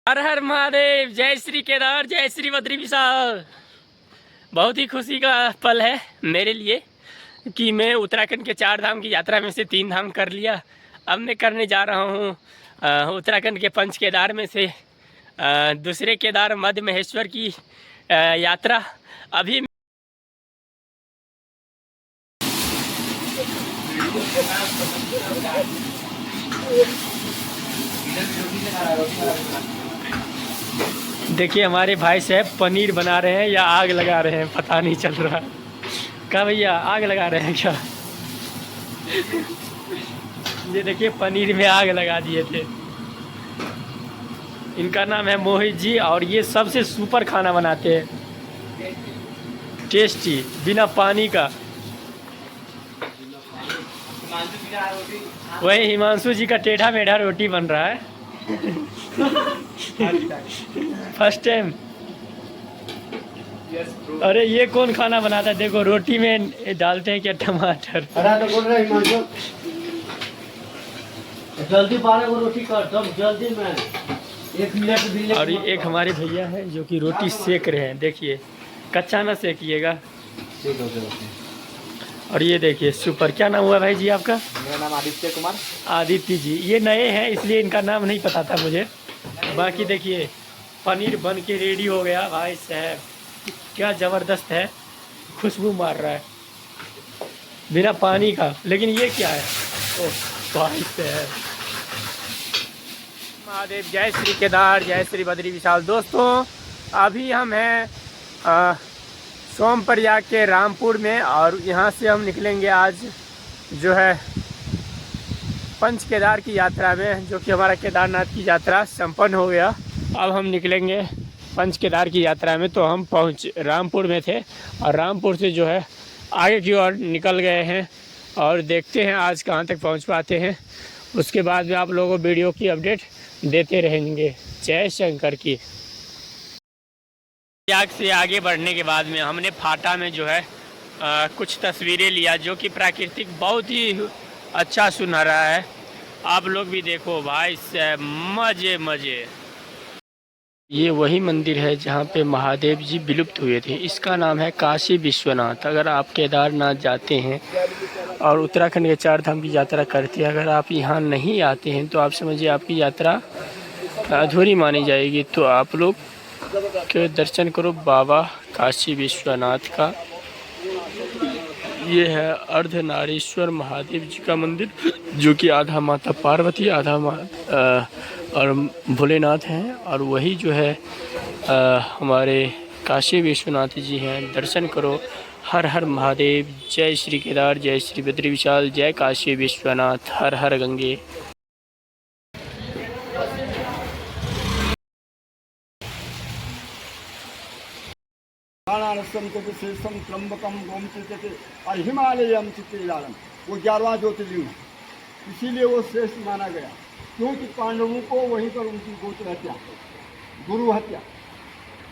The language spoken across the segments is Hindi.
हर हर महादेव। जय श्री केदार, जय श्री बद्री विशाल। बहुत ही खुशी का पल है मेरे लिए कि मैं उत्तराखंड के 4 धाम की यात्रा में से 3 धाम कर लिया। अब मैं करने जा रहा हूँ उत्तराखंड के पंच केदार में से दूसरे केदार मध्य महेश्वर की यात्रा। अभी देखिए हमारे भाई साहब पनीर बना रहे हैं या आग लगा रहे हैं, पता नहीं चल रहा। क्या भैया, आग लगा रहे हैं क्या? ये देखिए पनीर में आग लगा दिए थे। इनका नाम है मोहित जी और ये सबसे सुपर खाना बनाते हैं, टेस्टी, बिना पानी का। वही हिमांशु जी का टेढ़ा मेढ़ा रोटी बन रहा है। First time. अरे ये कौन खाना बनाता है? देखो रोटी में डालते हैं क्या टमाटर? तो बोल रहे हिमांशु जल्दी 12 को रोटी कर दो, जल्दी में 1 मिनट भी। और एक हमारे भैया है जो कि रोटी सेक रहे हैं, देखिए कच्चा ना सेकिएगा। और ये देखिए सुपर। क्या नाम हुआ भाई जी आपका? मेरा नाम आदित्य कुमार। आदित्य जी, ये नए हैं इसलिए इनका नाम नहीं पता था मुझे। बाकी देखिए पनीर बन के रेडी हो गया भाई साहब, क्या ज़बरदस्त है, खुशबू मार रहा है बिना पानी का। लेकिन ये क्या है? ओह भाई साहब, महादेव। जय श्री केदार, जय श्री बद्री विशाल। दोस्तों अभी हम हैं सोमप्रयाग के रामपुर में और यहाँ से हम निकलेंगे आज जो है पंच केदार की यात्रा में, जो कि हमारा केदारनाथ की यात्रा संपन्न हो गया। अब हम निकलेंगे पंच केदार की यात्रा में। तो हम रामपुर में थे और रामपुर से जो है आगे की ओर निकल गए हैं और देखते हैं आज कहाँ तक पहुँच पाते हैं। उसके बाद में आप लोगों को वीडियो की अपडेट देते रहेंगे। जय शंकर की। प्रयाग से आगे बढ़ने के बाद में हमने फाटा में जो है कुछ तस्वीरें लिया, जो कि प्राकृतिक बहुत ही अच्छा सुनहरा है। आप लोग भी देखो भाई साहब, मजे मजे। ये वही मंदिर है जहाँ पे महादेव जी विलुप्त हुए थे। इसका नाम है काशी विश्वनाथ। अगर आप केदारनाथ जाते हैं और उत्तराखंड के 4 धाम की यात्रा करते हैं, अगर आप यहाँ नहीं आते हैं तो आप समझिए आपकी यात्रा अधूरी मानी जाएगी। तो आप लोग के दर्शन करो बाबा काशी विश्वनाथ का। ये है अर्धनारीश्वर महादेव जी का मंदिर, जो कि आधा माता पार्वती आधा और भोलेनाथ हैं। और वही जो है हमारे काशी विश्वनाथ जी हैं। दर्शन करो। हर हर महादेव। जय श्री केदार, जय श्री बद्री विशाल, जय काशी विश्वनाथ, हर हर गंगे। शेषम त्र्यंबकम गोमती और हिमालयम चित्तलालम, वो 11वां ज्योतिर्लिंग है, इसीलिए वो श्रेष्ठ माना गया। क्योंकि पांडवों को वहीं पर उनकी गोत्र हत्या, गुरु हत्या,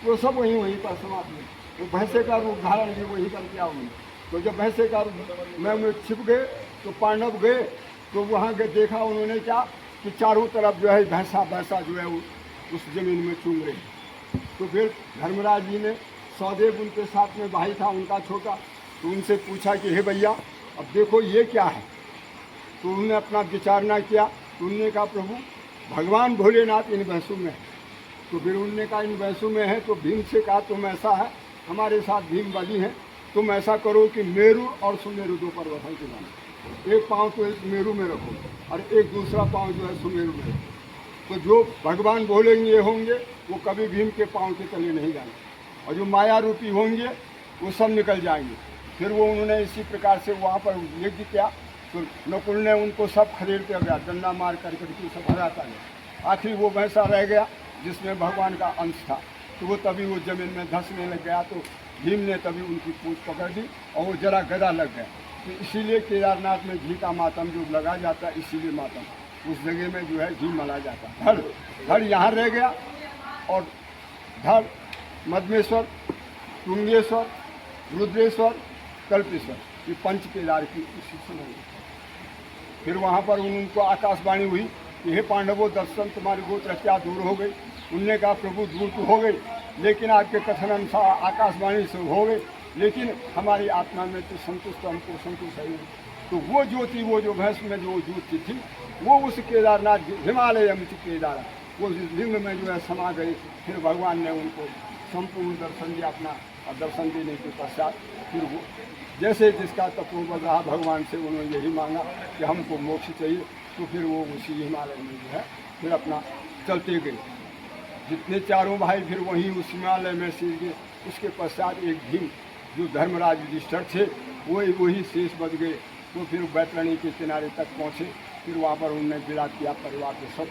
वो सब वहीं पर समाप्त हुए। वो भैंसे का रूप धारण भी वहीं पर किया उन्होंने। तो जब भैंसे का रूप में छिप गए तो पांडव गए, तो वहाँ गए देखा उन्होंने क्या कि चारों तरफ जो है भैंसा जो है उस जमीन में चूम रही। तो फिर धर्मराज जी ने, सौदेव उनके साथ में भाई था उनका छोटा, तो उनसे पूछा कि हे भैया अब देखो ये क्या है। तो उन्होंने अपना विचारना किया। तो उन्होंने कहा प्रभु भगवान भोलेनाथ इन भैंसों में है। तो फिर उन्होंने कहा इन भैंसों में है। तो भीम से कहा तुम ऐसा है, हमारे साथ भीम बली हैं, तुम ऐसा करो कि मेरु और सुमेरु 2 पर्वत है के, एक पाँव तो इस मेरु में रखो और एक दूसरा पाँव जो है सुमेरु में रखो। तो जो भगवान बोलेंगे होंगे वो कभी भीम के पाँव के तले नहीं जाएंगे, और जो माया रूपी होंगे वो सब निकल जाएंगे। फिर वो उन्होंने इसी प्रकार से वहाँ पर यज्ञ किया। तो नकुल ने उनको सब खदेड़ते गया, डंडा मार करके सब हराता गया। आखिर वो वैसा रह गया जिसमें भगवान का अंश था। तो वो तभी वो ज़मीन में धंसने लग गया। तो भीम ने तभी उनकी पूँछ पकड़ दी और वो जरा गदा लग गया। तो इसीलिए केदारनाथ में घी का मातम जो लगा जाता है, इसीलिए मातम उस जगह में जो है घी मला जाता है। धड़ यहाँ रह गया और धड़ मधमेश्वर, तुंगेश्वर, रुद्रेश्वर, कल्पेश्वर, ये पंच केदार की इसी समय। फिर वहाँ पर उनको आकाशवाणी हुई कि हे पांडवों, दर्शन तुम्हारी गोत्र हत्या दूर हो गई। उनने कहा प्रभु दूर तो हो गई, लेकिन आपके कथन अनुसार आकाशवाणी से हो गई, लेकिन हमारी आत्मा में तो संतुष्ट, हमको संतुष्ट है। तो वो ज्योति, वो जो भैंस में जो ज्योति थी, वो उस केदारनाथ हिमालय अमित केदार वो लिंग में जो है समा गई। फिर भगवान ने उनको संपूर्ण दर्शन दिया अपना, और दर्शन देने के पश्चात फिर वो जैसे जिसका तपोबल रहा भगवान से उन्होंने यही मांगा कि हमको मोक्ष चाहिए, तो फिर वो उसी हिमालय में जो है फिर अपना चलते गए। जितने चारों भाई फिर वहीं उस हिमालय में से गए। उसके पश्चात एक भीम जो धर्मराज युधिष्ठिर थे वही शेष बच गए। तो फिर बैतरणी के किनारे तक पहुँचे। फिर वहाँ पर उन्होंने विलाप किया, परिवार के सब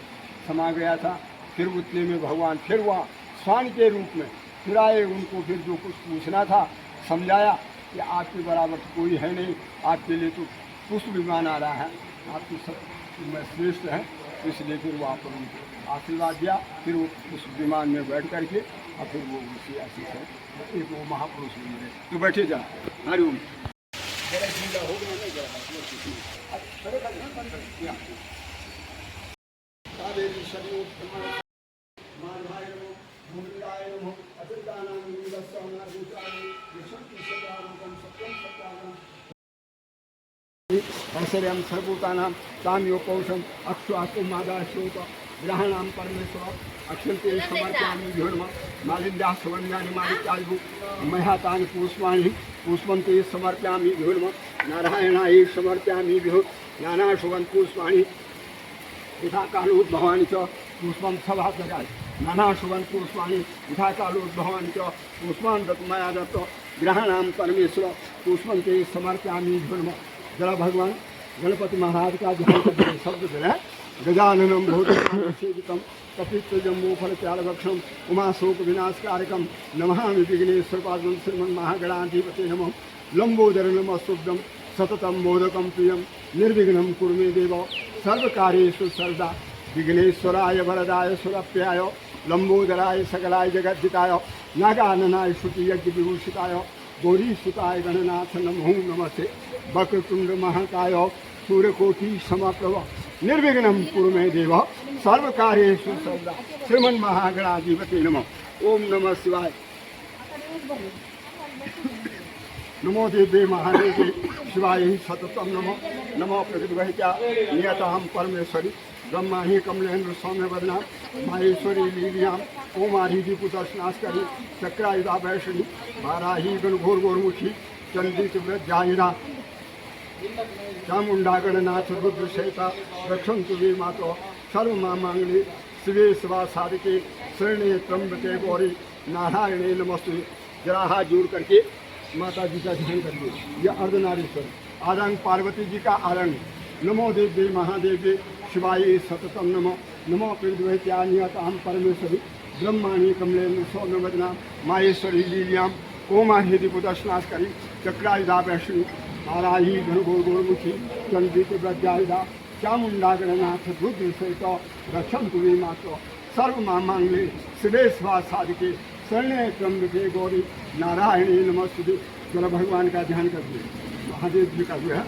समा गया था। फिर उतने में भगवान फिर वहाँ स्वान के रूप में फिर आए। उनको फिर जो कुछ पूछना था समझाया कि आपके बराबर कोई है नहीं, आपके लिए तो पुष्प विमान आ रहा है, आपकी सब में श्रेष्ठ है। इसलिए फिर वहाँ पर उनको आशीर्वाद दिया। फिर वो उस विमान में बैठ करके और फिर वो उसी आशीष है एक वो महापुरुष मिले। तो बैठे जा हरिओम। ऐश्वर्यम सर्वभूतानां ताम्योपौषम अक्षुआकुमादाश्योत ग्रहाणां परमेश्वर अक्षन्ते समर्पयामि धर्म मालिन्याः सवन्यानि मालिकायु मह्यातानि पुष्पाणि पुष्पन्ते समर्पयामि धर्म नारायणाय समर्पयामि विहो नानाशुभं पुष्पाणि यथा कालोद्भवानि च पुष्पं सभासगाय नानाशुभं पुष्पाणि यथा कालोद्भवानि च पुष्पान् दत्तमया दत्त ग्रहाणां परमेश्वर पुष्पन्ते समर्पयामि धर्म। जरा भगवान गणपति महाराज का ध्यान करते शब्द जो है गजाननम भूतसेवितम कपित्त जम्बू फल त्यालभक्षम उमाशोक विनाशकारकम नमामि विघ्नेश्वर पादम श्रीमन् महागणाधिपते नमः लंबोदर नमस्तुभ्यं सततम मोदकम प्रियम निर्विघ्नं कुरु मे देव सर्वकार्येषु सर्वदा विघ्नेश्वराय वरदाय सुरप्याय लंबोदराय सकलाय जगद्धिताय नागाननाय श्रुति यज्ञ विभूषिताय गौरीसुताय गणनाथ नमो नमस्ते वक्रतुंड महाकाय सूर्यकोटि समप्रभ निर्विघ्नं कुरु मे देव सर्वकार्येषु सर्वदा श्रीमन् महागणाधिपते नमः। ओम नमः शिवाय। नमो देवे महादेवे शिवाय सततम नमो नमो प्रकृतिवहिता नियतां परमेश्वरी ब्रह्मा ही कमलेन्द्र सौम्य वदना माहेश्वरी लीलियां ओमारिधि पुतर्शनास्करी चक्रायुधा वैष्णी वाराही गणघोर गोरमुखी चंडित व्रजायुधा चामुंडा गणनाथ रुद्र शेता रक्षन्तु वे मातो सर्व मांगले शिवे शिवा साधिके शरण्ये त्र्यंबके गौरी नारायणे नमस्ते। जरा हाथ जोड़ करके माता जी का ध्यान करिए। यह अर्धनारीश्वर आरंग पार्वती जी का आरंग। नमो देवी महादेवी शिवाय सततम नमो नमो प्रद्वैत्यानियतां परमेश्वरी ब्रह्माणी कमलेन्द्र सौम्यवदना माहेश्वरी लीलियां ओमाहिधि पुतर्शनास्करी चक्रायुधा वैष्णी वाराही घनघोर गोरमुखी चंडित व्रजायुधा चामुंडा गणनाथ रुद्र सहित रक्षन्तु वे मातो सर्व मांगले शिवे शिवा साधिके शरण्ये त्र्यंबके गौरी नारायणी नमस्ते। जरा भगवान का ध्यान करते महादेव जी का जो है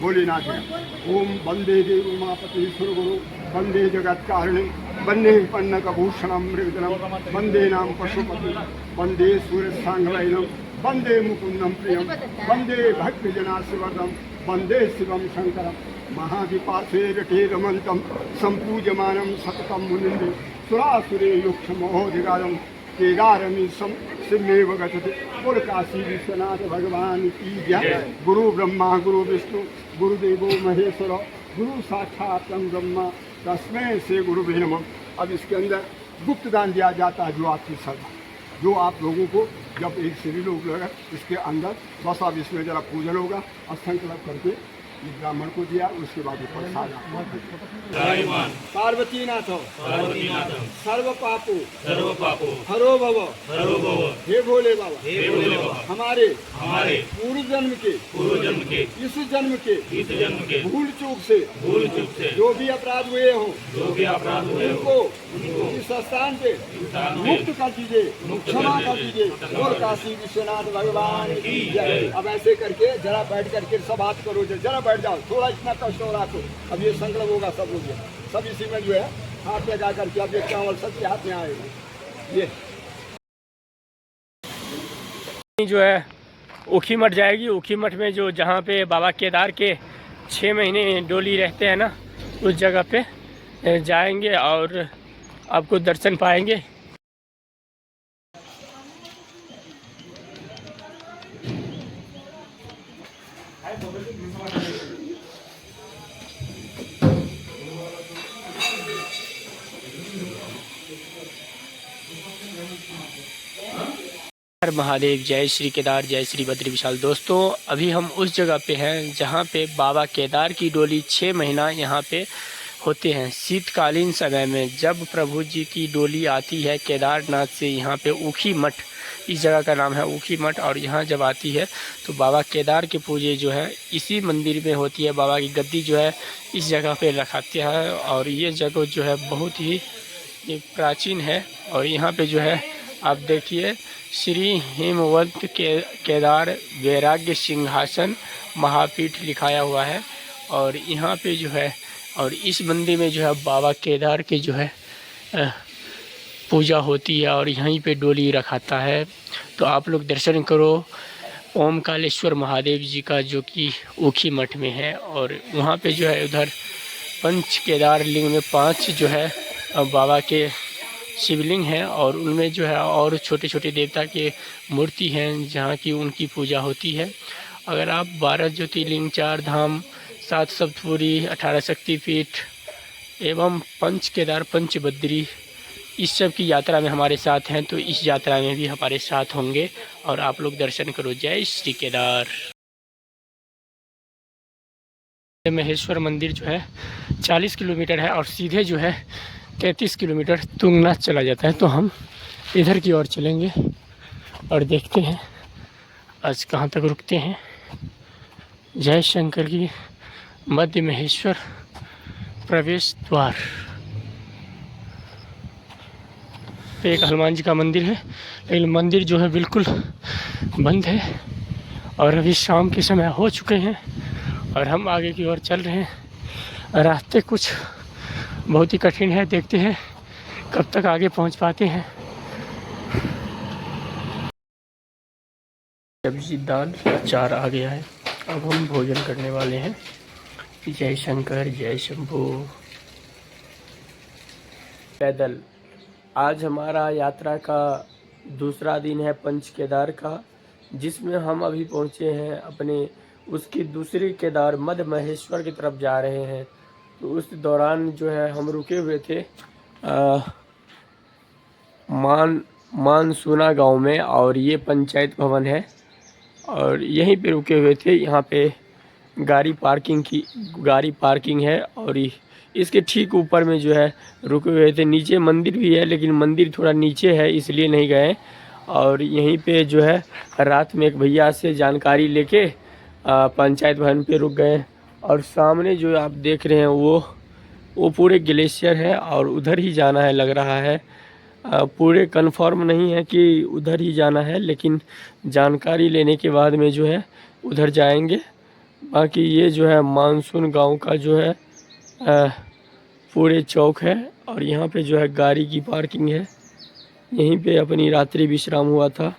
भोलेनाथ है। ओम वंदे देव उमापति सुरगुरु वंदे जगत कारिणी वंदे पन्नकभूषणं मृगधरं वंदे नाम पशुपति वंदे सूर्यसांगवैनं वंदे मुकुंदं प्रियं वंदे भक्तजनाशिवर्धं वंदे शिवं शंकरं महादीपार्थे रटे रमन्तं सम्पूज्यमानं सततं मुनिन्दे सुरासुरे युक्षमहोधिकारं केदारमीशं सिमेव गच्छति। बोल काशी विश्वनाथ भगवान की जय। गुरु ब्रह्मा गुरु विष्णु गुरुदेवो महेश्वर गुरु साक्षात ब्रह्मा तस्मै से गुरुवे नमः। अब इसके अंदर गुप्त दान दिया जाता है, जो आपकी श्रद्धा, जो आप लोगों को जब एक श्री लोग लगा इसके अंदर बस अब इसमें जरा पूजन होगा और संकल्प करके ब्राह्मण को दिया। उसके बाद प्रसाद पार्वती नाथ सर्व पापो हरो भव हे भोले बाबा हमारे पूर्व जन्म के इस जन्म के भूल चूक से जो भी अपराध हुए हों उनको इस स्थान पे मुक्त कर दीजिए, क्षमा कर दीजिए। और काशी विश्वनाथ भगवान की जय। अब ऐसे करके जरा बैठ करके सब हाथ करो, जरा बैठ जाओ, थोड़ा इतना कष्ट हो रहा तो अब ये संकल्प होगा सब लोग सब इसी में जो है हाथ लगा करके अब ये चावल सबके हाथ में आएगा। ये जो है ऊखी मठ जाएगी। ऊखी मठ में जो जहाँ पे बाबा केदार के 6 महीने डोली रहते हैं ना, उस जगह पे जाएंगे और आपको दर्शन पाएंगे। हर महादेव, जय श्री केदार, जय श्री बद्री विशाल। दोस्तों अभी हम उस जगह पे हैं जहाँ पे बाबा केदार की डोली 6 महीना यहाँ पे होते हैं। शीतकालीन समय में जब प्रभु जी की डोली आती है केदारनाथ से यहाँ पे ऊखी मठ, इस जगह का नाम है ऊखी मठ, और यहाँ जब आती है तो बाबा केदार के पूजे जो है इसी मंदिर में होती है। बाबा की गद्दी जो है इस जगह पे रखाते हैं और ये जगह जो है बहुत ही प्राचीन है। और यहाँ पे जो है आप देखिए श्री हेमवंत केदार वैराग्य सिंहासन महापीठ लिखाया हुआ है। और यहाँ पे जो है और इस मंदिर में जो है बाबा केदार के जो है पूजा होती है और यहीं पे डोली रखाता है। तो आप लोग दर्शन करो ओमकालेश्वर महादेव जी का, जो कि ऊखी मठ में है। और वहाँ पे जो है उधर पंच केदार लिंग में 5 जो है बाबा के शिवलिंग हैं और उनमें जो है और छोटे छोटे देवता के मूर्ति हैं जहाँ की उनकी पूजा होती है। अगर आप 12 ज्योतिर्लिंग, 4 धाम, 7 सप्तपुरी, 18 शक्तिपीठ एवं पंच केदार, पंच बद्री, इस सब की यात्रा में हमारे साथ हैं तो इस यात्रा में भी हमारे साथ होंगे और आप लोग दर्शन करो। जय श्री केदार। महेश्वर मंदिर जो है 40 किलोमीटर है और सीधे जो है 33 किलोमीटर तुंगनाथ चला जाता है। तो हम इधर की ओर चलेंगे और देखते हैं आज कहाँ तक रुकते हैं। जय शंकर की मध्य महेश्वर प्रवेश द्वार पे एक हनुमान जी का मंदिर है, लेकिन मंदिर जो है बिल्कुल बंद है और अभी शाम के समय हो चुके हैं और हम आगे की ओर चल रहे हैं। रास्ते कुछ बहुत ही कठिन है, देखते हैं कब तक आगे पहुंच पाते हैं। सब्जी, दाल, अचार आ गया है, अब हम भोजन करने वाले हैं। जय शंकर, जय शंभू। पैदल आज हमारा यात्रा का दूसरा दिन है पंच केदार का, जिसमें हम अभी पहुंचे हैं अपने उसकी दूसरी केदार मध्य महेश्वर की तरफ जा रहे हैं। तो उस दौरान जो है हम रुके हुए थे मानसूना गांव में और ये पंचायत भवन है और यहीं पे रुके हुए थे। यहाँ पे गाड़ी पार्किंग है और इसके ठीक ऊपर में जो है रुके हुए थे। नीचे मंदिर भी है लेकिन मंदिर थोड़ा नीचे है इसलिए नहीं गए और यहीं पे जो है रात में एक भैया से जानकारी लेके पंचायत भवन पे रुक गए। और सामने जो आप देख रहे हैं वो पूरे ग्लेशियर है और उधर ही जाना है लग रहा है। पूरे कंफर्म नहीं है कि उधर ही जाना है, लेकिन जानकारी लेने के बाद में जो है उधर जाएंगे। बाकी ये जो है मानसून गांव का जो है पूरे चौक है और यहाँ पे जो है गाड़ी की पार्किंग है। यहीं पे अपनी रात्रि विश्राम हुआ था,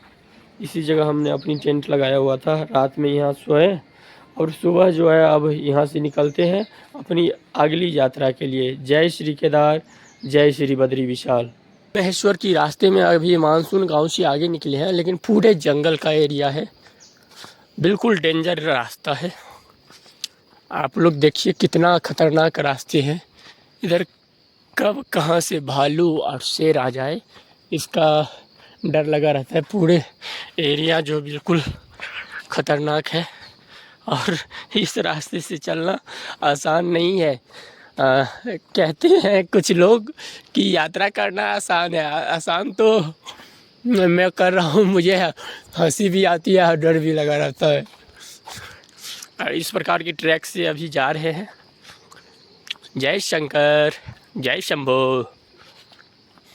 इसी जगह हमने अपनी टेंट लगाया हुआ था, रात में यहाँ सोए और सुबह जो है अब यहाँ से निकलते हैं अपनी अगली यात्रा के लिए। जय श्री केदार, जय श्री बद्री विशाल। महेश्वर की रास्ते में अभी मानसून गांव से आगे निकले हैं, लेकिन पूरे जंगल का एरिया है, बिल्कुल डेंजर रास्ता है। आप लोग देखिए कितना खतरनाक रास्ते हैं, इधर कब कहाँ से भालू और शेर आ जाए इसका डर लगा रहता है। पूरे एरिया जो बिल्कुल खतरनाक है और इस रास्ते से चलना आसान नहीं है। कहते हैं कुछ लोग कि यात्रा करना आसान है, आसान तो मैं कर रहा हूँ, मुझे हंसी भी आती है और डर भी लगा रहता है। और इस प्रकार की ट्रैक से अभी जा रहे हैं। जय शंकर, जय शंभो।